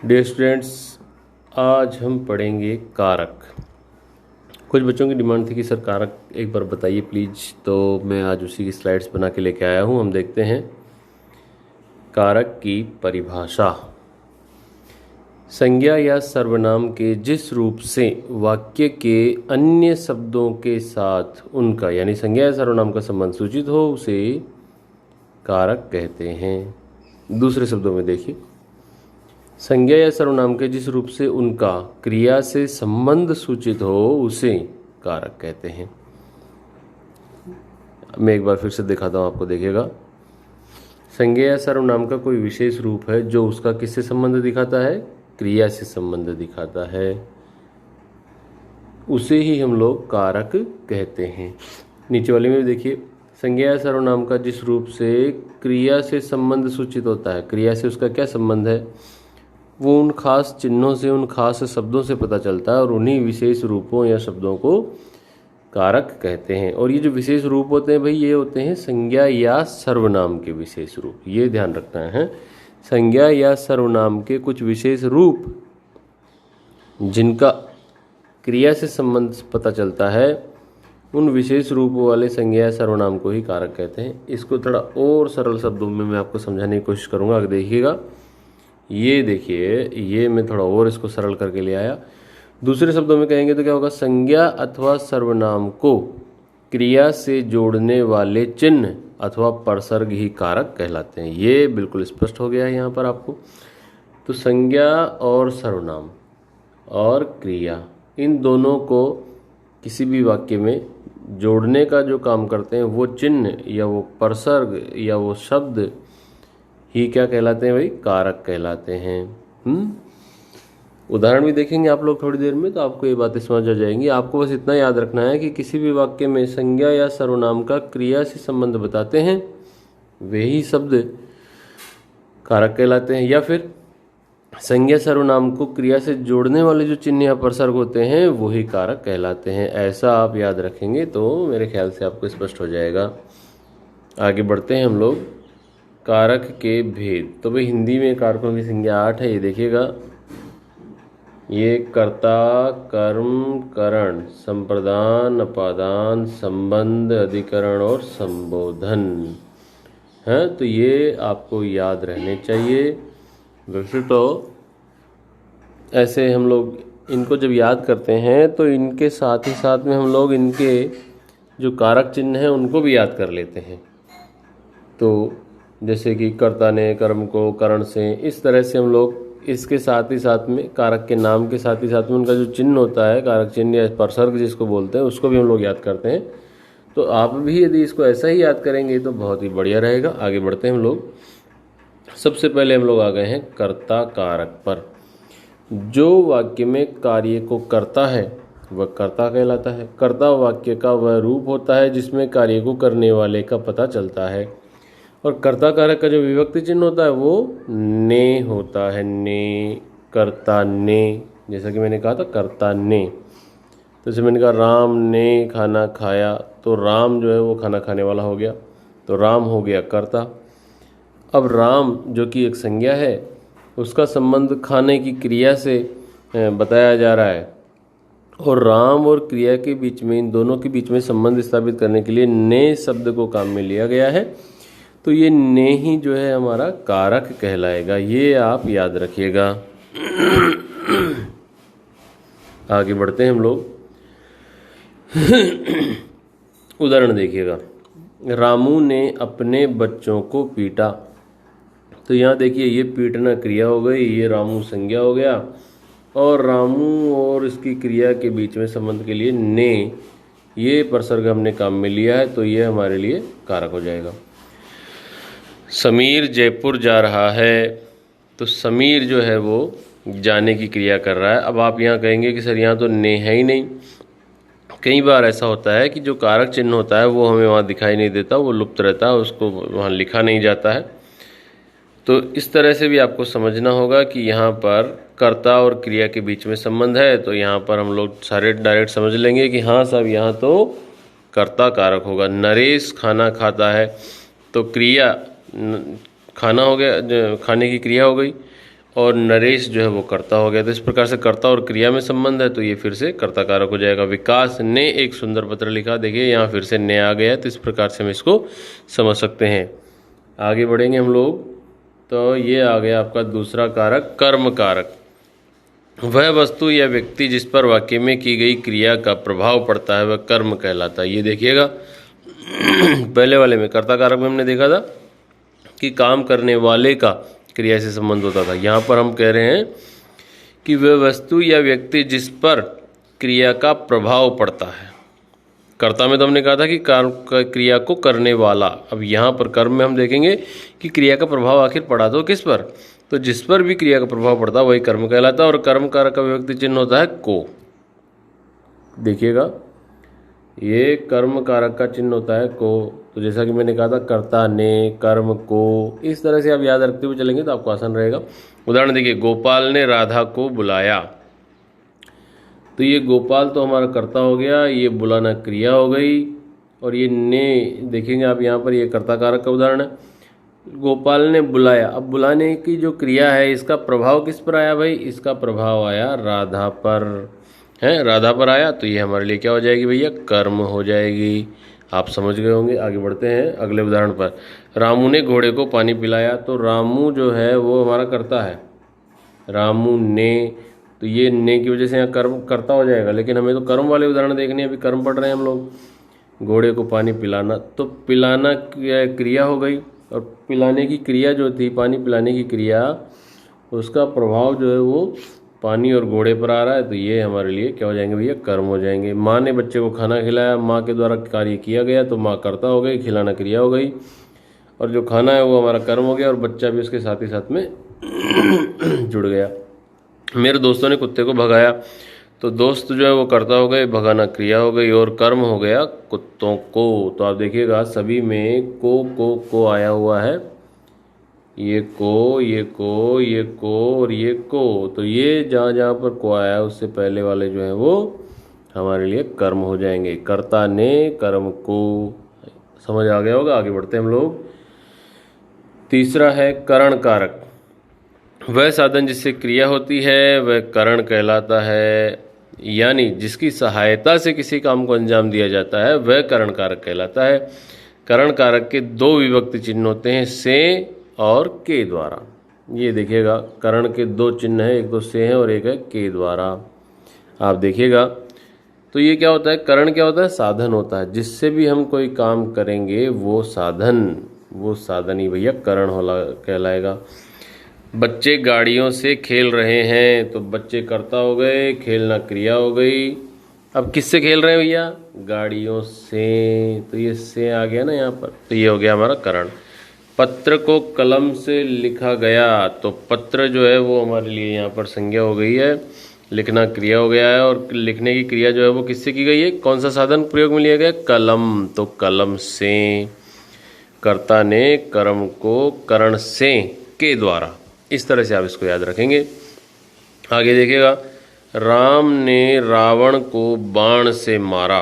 Dear students, आज हम पढ़ेंगे कारक। कुछ बच्चों की डिमांड थी कि सर कारक एक बार बताइए प्लीज़, तो मैं आज उसी की स्लाइड्स बना के लेके आया हूँ। हम देखते हैं कारक की परिभाषा। संज्ञा या सर्वनाम के जिस रूप से वाक्य के अन्य शब्दों के साथ उनका यानी संज्ञा या सर्वनाम का संबंध सूचित हो उसे कारक कहते हैं। दूसरे शब्दों में देखिए, संज्ञा या सर्वनाम के जिस रूप से उनका क्रिया से संबंध सूचित हो उसे कारक कहते हैं। मैं एक बार फिर से दिखाता हूँ आपको, देखिएगा। संज्ञा या सर्वनाम का कोई विशेष रूप है जो उसका किससे संबंध दिखाता है? क्रिया से संबंध दिखाता है, उसे ही हम लोग कारक कहते हैं। नीचे वाले में भी देखिए, संज्ञा या सर्वनाम का जिस रूप से क्रिया से संबंध सूचित होता है, क्रिया से उसका क्या संबंध है? वो उन खास चिन्हों से, उन खास शब्दों से पता चलता है और उन्हीं विशेष रूपों या शब्दों को कारक कहते हैं। और ये जो विशेष रूप होते हैं भाई, ये होते हैं संज्ञा या सर्वनाम के विशेष रूप। ये ध्यान रखना है, संज्ञा या सर्वनाम के कुछ विशेष रूप जिनका क्रिया से संबंध पता चलता है, उन विशेष रूप वाले संज्ञा या सर्वनाम को ही कारक कहते हैं। इसको थोड़ा और सरल शब्दों में मैं आपको समझाने की कोशिश करूँगा। अगर देखिएगा, ये देखिए, ये मैं थोड़ा और इसको सरल करके ले आया। दूसरे शब्दों में कहेंगे तो क्या होगा? संज्ञा अथवा सर्वनाम को क्रिया से जोड़ने वाले चिन्ह अथवा परसर्ग ही कारक कहलाते हैं। ये बिल्कुल स्पष्ट हो गया है यहाँ पर आपको। तो संज्ञा और सर्वनाम और क्रिया, इन दोनों को किसी भी वाक्य में जोड़ने का जो काम करते हैं, वो चिन्ह या वो परसर्ग या वो शब्द ही क्या कहलाते हैं भाई? कारक कहलाते हैं। उदाहरण भी देखेंगे आप लोग थोड़ी देर में, तो आपको ये बातें समझ आ जाएंगी। आपको बस इतना याद रखना है कि किसी भी वाक्य में संज्ञा या सर्वनाम का क्रिया से संबंध बताते हैं, वे ही शब्द कारक कहलाते हैं। या फिर संज्ञा सर्वनाम को क्रिया से जोड़ने वाले जो चिन्ह या परसर्ग होते हैं, वो ही कारक कहलाते हैं। ऐसा आप याद रखेंगे तो मेरे ख्याल से आपको स्पष्ट हो जाएगा। आगे बढ़ते हैं हम लोग। कारक के भेद। तो भाई हिंदी में कारकों की संख्या 8 है। ये देखिएगा, ये कर्ता, कर्म, करण, संप्रदान, अपादान, संबंध, अधिकरण और संबोधन है। तो ये आपको याद रहने चाहिए। वैसे तो ऐसे हम लोग इनको जब याद करते हैं तो इनके साथ ही साथ में हम लोग इनके जो कारक चिन्ह हैं उनको भी याद कर लेते हैं। तो जैसे कि कर्ता ने कर्म को करण से, इस तरह से हम लोग इसके साथ ही साथ में कारक के नाम के साथ ही साथ में उनका जो चिन्ह होता है, कारक चिन्ह या परसर्ग जिसको बोलते हैं, उसको भी हम लोग याद करते हैं। तो आप भी यदि इसको ऐसा ही याद करेंगे तो बहुत ही बढ़िया रहेगा। आगे बढ़ते हैं हम लोग। सबसे पहले हम लोग आ गए हैं कर्ता कारक पर। जो वाक्य में कार्य को करता है वह कर्ता कहलाता है। कर्ता वाक्य का वह रूप होता है जिसमें कार्य को करने वाले का पता चलता है। और कर्ता कारक का जो विभक्ति चिन्ह होता है वो ने होता है। ने, कर्ता ने, जैसा कि मैंने कहा था कर्ता ने। तो जैसे मैंने कहा राम ने खाना खाया, तो राम जो है वो खाना खाने वाला हो गया, तो राम हो गया कर्ता। अब राम जो कि एक संज्ञा है, उसका संबंध खाने की क्रिया से बताया जा रहा है। और राम और क्रिया के बीच में, इन दोनों के बीच में संबंध स्थापित करने के लिए ने शब्द को काम में लिया गया है। तो ये ने ही जो है हमारा कारक कहलाएगा। ये आप याद रखिएगा। आगे बढ़ते हैं हम लोग। उदाहरण देखिएगा, रामू ने अपने बच्चों को पीटा। तो यहाँ देखिए, ये पीटना क्रिया हो गई, ये रामू संज्ञा हो गया, और रामू और इसकी क्रिया के बीच में संबंध के लिए ने, ये परसर्ग हमने काम में लिया है, तो ये हमारे लिए कारक हो जाएगा। समीर जयपुर जा रहा है, तो समीर जो है वो जाने की क्रिया कर रहा है। अब आप यहाँ कहेंगे कि सर यहाँ तो ने है ही नहीं। कई बार ऐसा होता है कि जो कारक चिन्ह होता है वो हमें वहाँ दिखाई नहीं देता, वो लुप्त रहता है, उसको वहाँ लिखा नहीं जाता है। तो इस तरह से भी आपको समझना होगा कि यहाँ पर कर्ता और क्रिया के बीच में संबंध है। तो यहाँ पर हम लोग सारे डायरेक्ट समझ लेंगे कि हाँ साहब, यहाँ तो कर्ता कारक होगा। नरेश खाना खाता है, तो क्रिया खाना हो गया, खाने की क्रिया हो गई, और नरेश जो है वो कर्ता हो गया। तो इस प्रकार से कर्ता और क्रिया में संबंध है, तो ये फिर से कर्ता कारक हो जाएगा। विकास ने एक सुंदर पत्र लिखा, देखिए यहाँ फिर से ने आ गया है, तो इस प्रकार से हम इसको समझ सकते हैं। आगे बढ़ेंगे हम लोग, तो ये आ गया आपका दूसरा कारक कर्म कारक। वह वस्तु या व्यक्ति जिस पर वाक्य में की गई क्रिया का प्रभाव पड़ता है वह कर्म कहलाता है। ये देखिएगा पहले वाले में कर्ता कारक में हमने देखा था कि काम करने वाले का क्रिया से संबंध होता था। यहाँ पर हम कह रहे हैं कि वह वस्तु या व्यक्ति जिस पर क्रिया का प्रभाव पड़ता है। कर्ता में तो हमने कहा था कि क्रिया को करने वाला। अब यहाँ पर कर्म में हम देखेंगे कि क्रिया का प्रभाव आखिर पड़ा तो किस पर, तो जिस पर भी क्रिया का प्रभाव पड़ता है वही कर्म कहलाता है। और कर्म कारक का विभक्ति चिन्ह होता है को। देखिएगा ये कर्म कारक का चिन्ह होता है को। तो जैसा कि मैंने कहा था कर्ता ने, कर्म को, इस तरह से आप याद रखते हुए चलेंगे तो आपको आसान रहेगा। उदाहरण देखिए, गोपाल ने राधा को बुलाया। तो ये गोपाल तो हमारा कर्ता हो गया, ये बुलाना क्रिया हो गई, और ये ने देखेंगे आप यहाँ पर, ये कर्ता कारक का उदाहरण है। गोपाल ने बुलाया। अब बुलाने की जो क्रिया है इसका प्रभाव किस पर आया भाई, इसका प्रभाव आया राधा पर, है राधा पर आया, तो ये हमारे लिए क्या हो जाएगी भैया, कर्म हो जाएगी। आप समझ गए होंगे। आगे बढ़ते हैं अगले उदाहरण पर। रामू ने घोड़े को पानी पिलाया। तो रामू जो है वो हमारा कर्ता है, रामू ने, तो ये ने की वजह से यहाँ कर्म कर्ता हो जाएगा। लेकिन हमें तो कर्म वाले उदाहरण देखने हैं, अभी कर्म पढ़ रहे हैं हम लोग। घोड़े को पानी पिलाना, तो पिलाना क्रिया हो गई, और पिलाने की क्रिया जो थी, पानी पिलाने की क्रिया, उसका प्रभाव जो है वो पानी और घोड़े पर आ रहा है, तो ये हमारे लिए क्या हो जाएंगे भैया, कर्म हो जाएंगे। माँ ने बच्चे को खाना खिलाया, माँ के द्वारा कार्य किया गया, तो माँ कर्ता हो गई, खिलाना क्रिया हो गई, और जो खाना है वो हमारा कर्म हो गया, और बच्चा भी उसके साथ ही साथ में जुड़ गया। मेरे दोस्तों ने कुत्ते को भगाया। तो दोस्त जो है वो कर्ता हो गए, भगाना क्रिया हो गई, और कर्म हो गया कुत्तों को। तो आप देखिएगा सभी में को आया हुआ है, ये को, ये को, ये को और ये को। तो ये जहाँ जहाँ पर को आया उससे पहले वाले जो है वो हमारे लिए कर्म हो जाएंगे। कर्ता ने, कर्म को। समझ आ गया होगा। आगे बढ़ते हैं हम लोग। तीसरा है करण कारक। वह साधन जिससे क्रिया होती है वह करण कहलाता है, यानी जिसकी सहायता से किसी काम को अंजाम दिया जाता है वह करण कारक कहलाता है। करण कारक के दो विभक्ति चिन्ह होते हैं, से और के द्वारा। ये देखिएगा करण के दो चिन्ह हैं, एक तो से है और एक है के द्वारा। आप देखिएगा तो ये क्या होता है, करण क्या होता है, साधन होता है। जिससे भी हम कोई काम करेंगे वो साधन ही भैया करण कहलाएगा। बच्चे गाड़ियों से खेल रहे हैं। तो बच्चे कर्ता हो गए, खेलना क्रिया हो गई। अब किससे खेल रहे हैं भैया, गाड़ियों से, तो ये से आ गया ना यहाँ पर, तो ये हो गया हमारा करण। पत्र को कलम से लिखा गया। तो पत्र जो है वो हमारे लिए यहाँ पर संज्ञा हो गई है, लिखना क्रिया हो गया है, और लिखने की क्रिया जो है वो किससे की गई है, कौन सा साधन प्रयोग में लिया गया, कलम। तो कलम से, कर्ता ने कर्म को करण से के द्वारा। इस तरह से आप इसको याद रखेंगे। आगे देखिएगा, राम ने रावण को बाण से मारा।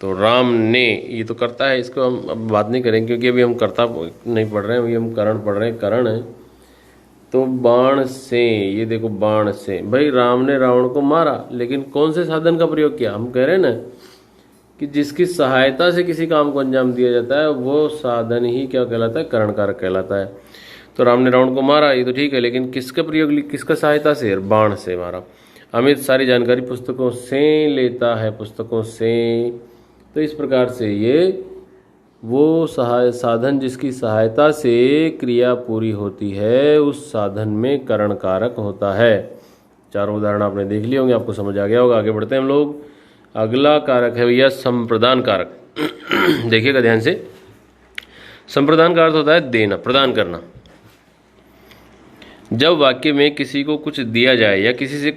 तो राम ने, ये तो कर्ता है, इसको हम अब बात नहीं करेंगे क्योंकि अभी हम कर्ता नहीं पढ़ रहे हैं, अभी हम करण पढ़ रहे हैं, करण है। तो बाण से, ये देखो बाण से, भाई राम ने रावण को मारा, लेकिन कौन से साधन का प्रयोग किया, हम कह रहे हैं ना कि जिसकी सहायता से किसी काम को अंजाम दिया जाता है वो साधन ही क्या कहलाता है, करण कारक कहलाता है। तो राम ने रावण को मारा, ये तो ठीक है, लेकिन किसका प्रयोग, किसका सहायता से, बाण से मारा। अमित सारी जानकारी पुस्तकों से लेता है, पुस्तकों से। तो इस प्रकार से ये वो साधन जिसकी सहायता से क्रिया पूरी होती है उस साधन में करण कारक होता है। चारों उदाहरण आपने देख लिए होंगे, आपको समझ आ गया होगा। आगे बढ़ते हैं हम लोग। अगला कारक है भैया संप्रदान कारक। देखिएगा ध्यान से, संप्रदान का अर्थ होता है देना, प्रदान करना। जब वाक्य में किसी को कुछ दिया जाए या किसी से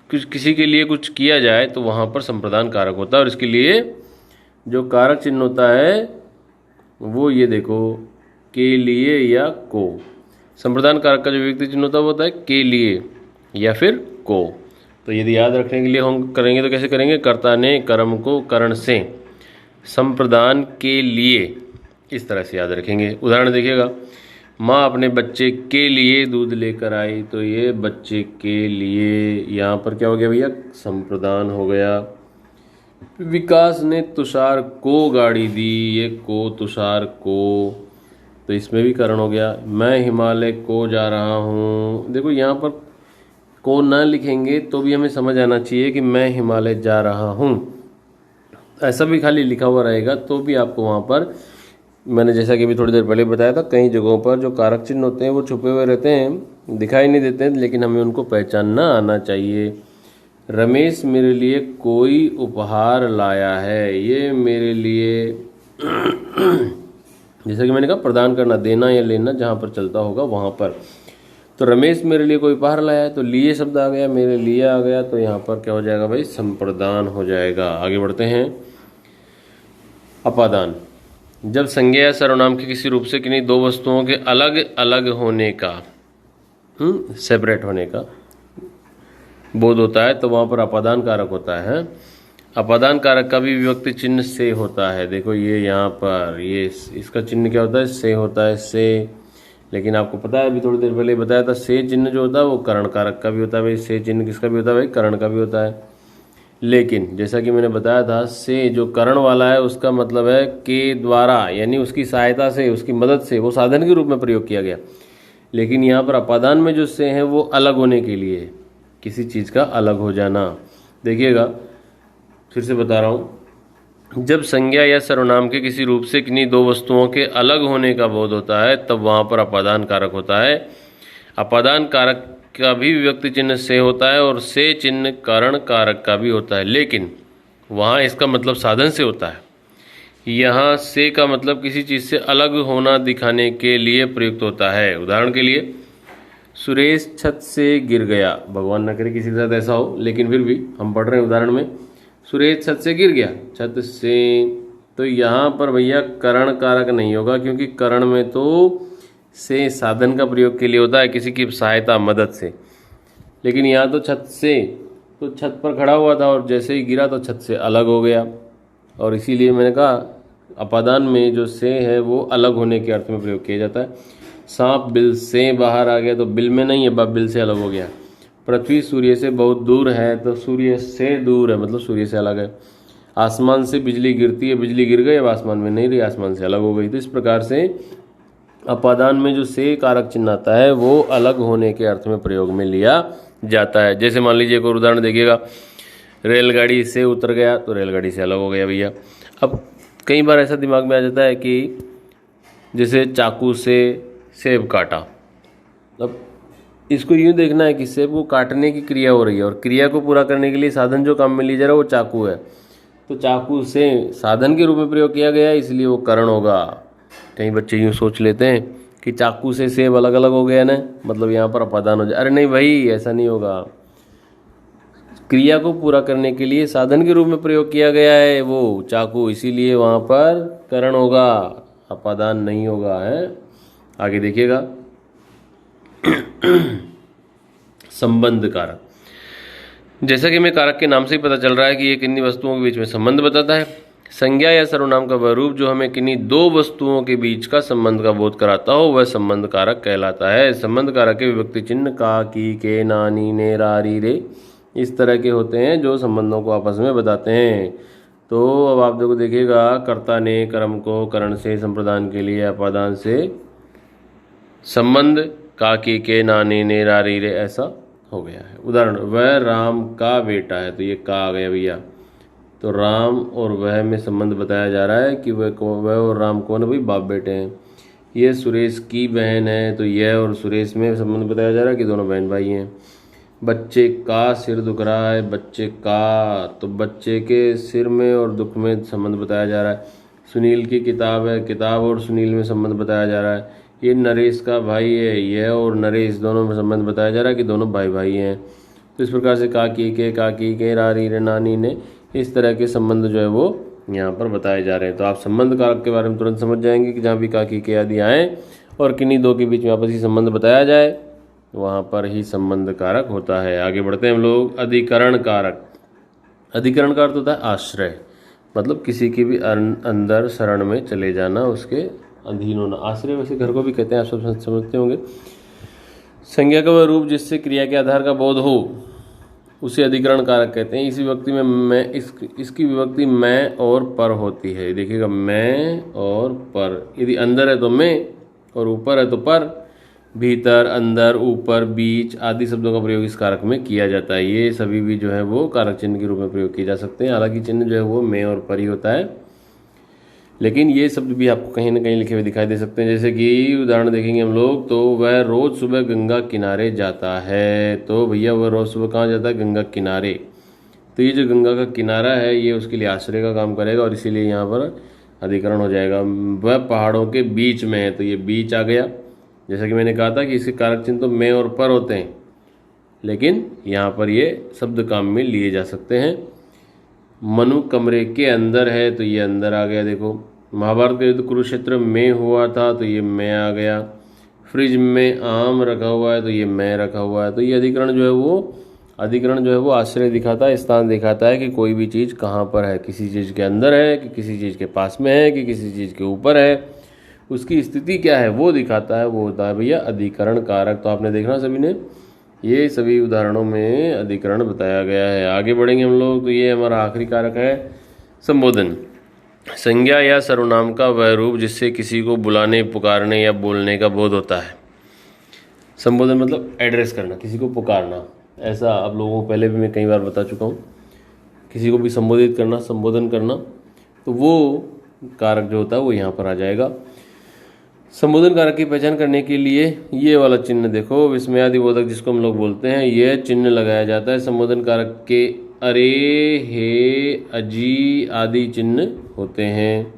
किसी के लिए कुछ किया जाए तो वहाँ पर संप्रदान कारक होता है, और इसके लिए जो कारक चिन्ह होता है वो ये देखो, के लिए या को। संप्रदान कारक का जो विभक्ति चिन्ह होता है वो होता है के लिए या फिर को। तो यदि याद रखने के लिए हम करेंगे तो कैसे करेंगे, कर्ता ने कर्म को करण से, संप्रदान के लिए, इस तरह से याद रखेंगे। उदाहरण देखिएगा, माँ अपने बच्चे के लिए दूध लेकर आई, तो ये बच्चे के लिए यहाँ पर क्या हो गया भैया, संप्रदान हो गया। विकास ने तुषार को गाड़ी दी, ये को तुषार को, तो इसमें भी करण हो गया। मैं हिमालय को जा रहा हूँ, देखो यहाँ पर को ना लिखेंगे तो भी हमें समझ आना चाहिए कि मैं हिमालय जा रहा हूँ। ऐसा भी खाली लिखा हुआ रहेगा तो भी आपको वहाँ पर, मैंने जैसा कि अभी थोड़ी देर पहले बताया था, कई जगहों पर जो कारक चिन्ह होते हैं वो छुपे हुए रहते हैं, दिखाई नहीं देते हैं, लेकिन हमें उनको पहचानना आना चाहिए। रमेश मेरे लिए कोई उपहार लाया है, ये मेरे लिए जैसा कि मैंने कहा प्रदान करना, देना या लेना जहाँ पर चलता होगा वहाँ पर। तो रमेश मेरे लिए कोई उपहार लाया है, तो लिए शब्द आ गया, मेरे लिए आ गया, तो यहाँ पर क्या हो जाएगा भाई, संप्रदान हो जाएगा। आगे बढ़ते हैं। अपादान, जब संज्ञा या सर्वनाम के किसी रूप से किन्हीं दो वस्तुओं के अलग अलग होने का, सेपरेट होने का बोध होता है तो वहाँ पर अपादान कारक होता है। अपादान कारक का भी विभक्ति चिन्ह से होता है। देखो ये यहाँ पर ये इसका चिन्ह क्या होता है, से होता है, से। लेकिन आपको पता है, अभी थोड़ी देर पहले बताया था, से चिन्ह जो होता है वो करण कारक का भी होता है भाई। से चिन्ह किसका भी होता है भाई, करण का भी होता है। लेकिन जैसा कि मैंने बताया था, से जो करण वाला है उसका मतलब है के द्वारा, यानी उसकी सहायता से, उसकी मदद से, वो साधन के रूप में प्रयोग किया गया। लेकिन यहाँ पर अपादान में जो से है वो अलग होने के लिए, किसी चीज़ का अलग हो जाना। देखिएगा फिर से बता रहा हूँ, जब संज्ञा या सर्वनाम के किसी रूप से किन्हीं दो वस्तुओं के अलग होने का बोध होता है तब वहाँ पर अपादान कारक होता है। अपादान कारक का भी विभक्ति चिन्ह से होता है और से चिन्ह करण कारक का भी होता है, लेकिन वहाँ इसका मतलब साधन से होता है। यहाँ से का मतलब किसी चीज़ से अलग होना दिखाने के लिए प्रयुक्त होता है। उदाहरण के लिए, सुरेश छत से गिर गया, भगवान न करे किसी के साथ ऐसा हो, लेकिन फिर भी हम पढ़ रहे हैं उदाहरण में, सुरेश छत से गिर गया, छत से, तो यहाँ पर भैया करण कारक नहीं होगा, क्योंकि करण में तो से साधन का प्रयोग के लिए होता है, किसी की सहायता मदद से। लेकिन यहाँ तो छत से, तो छत पर खड़ा हुआ था और जैसे ही गिरा तो छत से अलग हो गया, और इसीलिए मैंने कहा अपादान में जो से है वो अलग होने के अर्थ में प्रयोग किया जाता है। सांप बिल से बाहर आ गया, तो बिल में नहीं है, बिल से अलग हो गया। पृथ्वी सूर्य से बहुत दूर है, तो सूर्य से दूर है, मतलब सूर्य से अलग है। आसमान से बिजली गिरती है, बिजली गिर गई, अब आसमान में नहीं रही, आसमान से अलग हो गई। तो इस प्रकार से अपादान में जो से कारक चिन्ह आता है वो अलग होने के अर्थ में प्रयोग में लिया जाता है। जैसे मान लीजिए एक और उदाहरण देखिएगा, रेलगाड़ी से उतर गया, तो रेलगाड़ी से अलग हो गया भैया। अब कई बार ऐसा दिमाग में आ जाता है कि जैसे चाकू से सेब काटा, अब इसको यूँ देखना है कि सेब को काटने की क्रिया हो रही है, और क्रिया को पूरा करने के लिए साधन जो काम में लिया जा रहा है वो चाकू है, तो चाकू से साधन के रूप में प्रयोग किया गया है, इसलिए वो करण होगा। कई बच्चे यूँ सोच लेते हैं कि चाकू से सेब अलग अलग हो गया ना, मतलब यहाँ पर अपादान हो जाए। अरे नहीं भाई, ऐसा नहीं होगा। क्रिया को पूरा करने के लिए साधन के रूप में प्रयोग किया गया है वो चाकू, इसीलिए वहाँ पर करण होगा, अपादान नहीं होगा है। आगे देखिएगा, संबंध कारक, जैसा कि हमें कारक के नाम से ही पता चल रहा है कि ये किन्हीं वस्तुओं के बीच में संबंध बताता है। संज्ञा या सर्वनाम का वह रूप जो हमें किन्हीं दो वस्तुओं के बीच का संबंध का बोध कराता हो वह संबंध कारक कहलाता है। संबंध कारक के विभक्ति चिन्ह का, की, के, नानी, ने, रा, री, रे इस तरह के होते हैं जो संबंधों को आपस में बताते हैं। तो अब आप देखो, देखिएगा, कर्ता ने कर्म को करण से संप्रदान के लिए अपादान से संबंध का, की, के, नानी, ने, रा, री, रे ऐसा हो गया है। उदाहरण, वह राम का बेटा है, तो ये का आ गया भैया। तो राम और वह में संबंध बताया जा रहा है कि वह और राम कौन है भाई, बाप बेटे हैं। ये सुरेश की बहन है, तो यह और सुरेश में संबंध बताया जा रहा है कि दोनों बहन भाई हैं। बच्चे का सिर दुख रहा है, बच्चे का, तो बच्चे के सिर में और दुख में संबंध बताया जा रहा है। सुनील की किताब है, किताब और सुनील में संबंध बताया जा रहा है। ये नरेश का भाई है, यह और नरेश दोनों में संबंध बताया जा रहा है कि दोनों भाई भाई हैं। तो इस प्रकार से काकी के, रारी, रे, नानी, ने इस तरह के संबंध जो है वो यहाँ पर बताए जा रहे हैं। तो आप संबंध कारक के बारे में तुरंत समझ जाएंगे कि जहाँ भी काकी के आदि आए और किन्हीं दो के बीच में आपसी संबंध बताया जाए वहाँ पर ही संबंध कारक होता है। आगे बढ़ते हैं हम लोग। अधिकरण कारक, अधिकरण का अर्थ होता है आश्रय, मतलब किसी के भी अंदर शरण में चले जाना, उसके अधीन होना। आश्रय वैसे घर को भी कहते हैं, आप सब समझते होंगे। संज्ञा का वह रूप जिससे क्रिया के आधार का बोध हो उसे अधिकरण कारक कहते हैं। इस विभक्ति में मैं इसकी विभक्ति मैं और पर होती है। देखिएगा, मैं और पर, यदि अंदर है तो मैं और ऊपर है तो पर, भीतर, अंदर, ऊपर, बीच आदि शब्दों का प्रयोग इस कारक में किया जाता है। ये सभी भी जो है वो कारक चिन्ह के रूप में प्रयोग किए जा सकते हैं। हालांकि चिन्ह जो है वो मैं और पर ही होता है, लेकिन ये शब्द भी आपको कहीं ना कहीं लिखे हुए दिखाई दे सकते हैं। जैसे कि उदाहरण देखेंगे हम लोग, तो वह रोज सुबह गंगा किनारे जाता है। तो भैया वह रोज सुबह कहाँ जाता है? गंगा किनारे। तो ये जो गंगा का किनारा है ये उसके लिए आश्रय का काम करेगा और इसीलिए यहाँ पर अधिकरण हो जाएगा। वह पहाड़ों के बीच में है, तो ये बीच आ गया। जैसा कि मैंने कहा था कि इसके कारक चिन्ह तो मैं और पर होते हैं, लेकिन यहाँ पर ये शब्द काम में लिए जा सकते हैं। मनु कमरे के अंदर है, तो ये अंदर आ गया। देखो, महाभारत का युद्ध कुरुक्षेत्र में हुआ था, तो ये मैं आ गया। फ्रिज में आम रखा हुआ है, तो ये मैं रखा हुआ है। तो ये अधिकरण जो है वो आश्रय दिखाता है, स्थान दिखाता है कि कोई भी चीज़ कहाँ पर है, किसी चीज़ के अंदर है कि किसी चीज़ के पास में है कि किसी चीज़ के ऊपर है, उसकी स्थिति क्या है वो दिखाता है। वो होता है भैया अधिकरण कारक। तो आपने देखना सभी ने, ये सभी उदाहरणों में अधिकरण बताया गया है। आगे बढ़ेंगे हम लोग, तो ये हमारा आखिरी कारक है संबोधन। संज्ञा या सर्वनाम का वह रूप जिससे किसी को बुलाने, पुकारने या बोलने का बोध होता है। संबोधन मतलब एड्रेस करना, किसी को पुकारना। ऐसा आप लोगों को पहले भी मैं कई बार बता चुका हूँ। किसी को भी संबोधित करना, संबोधन करना, तो वो कारक जो होता है वो यहाँ पर आ जाएगा। संबोधन कारक की पहचान करने के लिए ये वाला चिन्ह देखो, विस्मयादि बोधक जिसको हम लोग बोलते हैं, यह चिन्ह लगाया जाता है। संबोधन कारक के अरे, हे, अजी आदि चिन्ह होते हैं।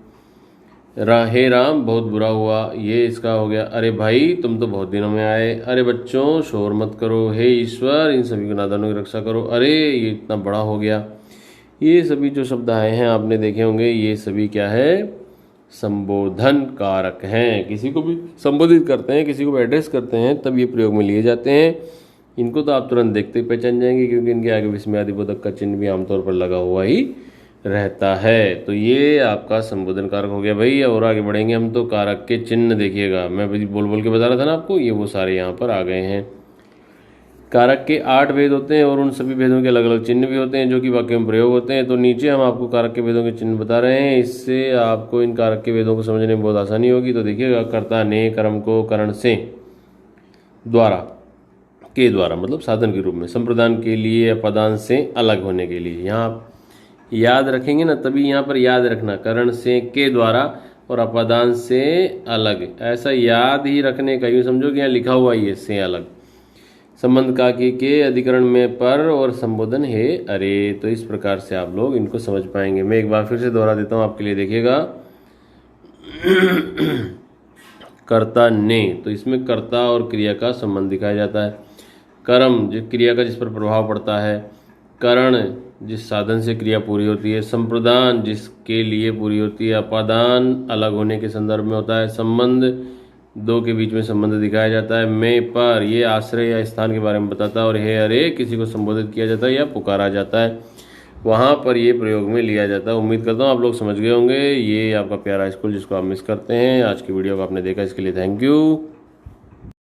हे राम बहुत बुरा हुआ, ये इसका हो गया। अरे भाई तुम तो बहुत दिनों में आए। अरे बच्चों शोर मत करो। हे ईश्वर इन सभी को नादानों की रक्षा करो। अरे ये इतना बड़ा हो गया। ये सभी जो शब्द आए हैं आपने देखे होंगे, ये सभी क्या है? संबोधन कारक हैं। किसी को भी संबोधित करते हैं, किसी को भी एड्रेस करते हैं, तब ये प्रयोग में लिए जाते हैं। इनको तो आप तुरंत देखते ही पहचान जाएंगे, क्योंकि इनके आगे विस्मयादि बोधक का चिन्ह भी आमतौर पर लगा हुआ ही रहता है। तो ये आपका संबोधन कारक हो गया भाई। और आगे बढ़ेंगे हम, तो कारक के चिन्ह देखिएगा। मैं बोल बोल के बता रहा था ना आपको, ये वो सारे यहाँ पर आ गए हैं। कारक के 8 भेद होते हैं और उन सभी भेदों के अलग अलग चिन्ह भी होते हैं जो कि वाक्य में प्रयोग होते हैं। तो नीचे हम आपको कारक के भेदों के चिन्ह बता रहे हैं, इससे आपको इन कारक के भेदों को समझने में बहुत आसानी होगी। तो देखिएगा, कर्ता ने कर्म को करण से, द्वारा, के द्वारा मतलब साधन के रूप में, संप्रदान के लिए, अपदान से अलग होने के लिए। यहाँ आप याद रखेंगे ना, तभी यहाँ पर याद रखना, करण से, के द्वारा और अपदान से अलग, ऐसा याद ही रखने का। यूँ समझो कि यहाँ लिखा हुआ ही है से अलग। संबंध का के अधिकरण में पर और संबोधन है अरे। तो इस प्रकार से आप लोग इनको समझ पाएंगे। मैं एक बार फिर से दोहरा देता हूँ आपके लिए, देखिएगा। कर्ता ने, तो इसमें कर्ता और क्रिया का संबंध दिखाया जाता है। कर्म जो क्रिया का जिस पर प्रभाव पड़ता है, करण जिस साधन से क्रिया पूरी होती है, संप्रदान जिसके लिए पूरी होती है, अपादान अलग होने के संदर्भ में होता है, संबंध दो के बीच में संबंध दिखाया जाता है, मैं पर ये आश्रय या स्थान के बारे में बताता है, और हे अरे किसी को संबोधित किया जाता है या पुकारा जाता है, वहाँ पर ये प्रयोग में लिया जाता है। उम्मीद करता हूँ आप लोग समझ गए होंगे। ये आपका प्यारा स्कूल जिसको आप मिस करते हैं। आज की वीडियो को आपने देखा, इसके लिए थैंक यू।